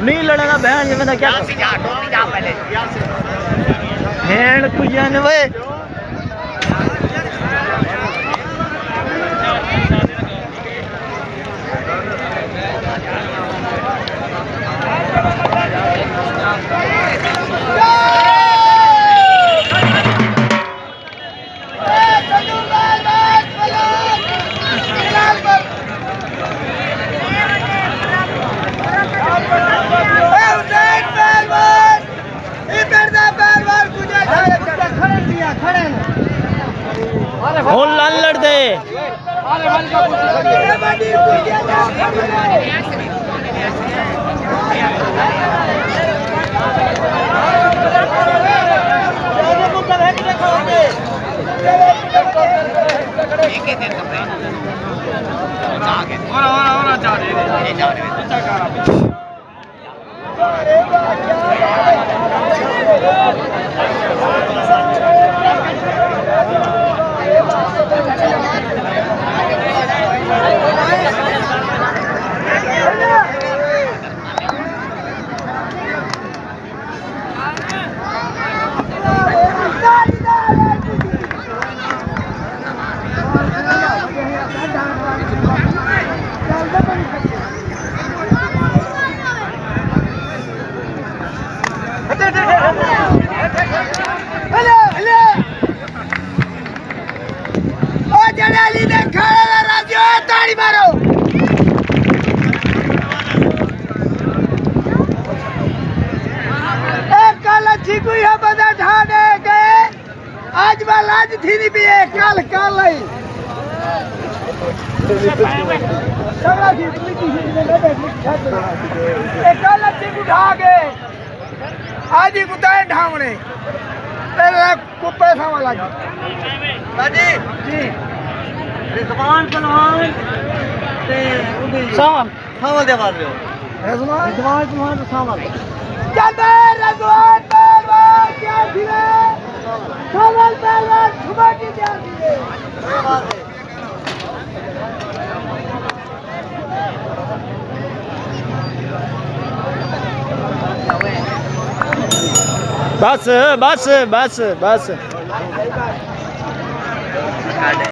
नहीं लड़ना बहन ये मैं क्या हैंड कुछ जाने वे होल लाल लड़ दे आज वाल आज थी नहीं भी काल काल नहीं काल अच्छी उठा के आज ही कुताए ढावने तेरे को पैसा वाला जी जी रिजवान पहलवान ते सावन सावन दे बात लो रिजवान रिजवान सावन चलते रिजवान पहलवान क्या थी रे सावन पहलवान सुबह की क्या थी रे बस बस बस बस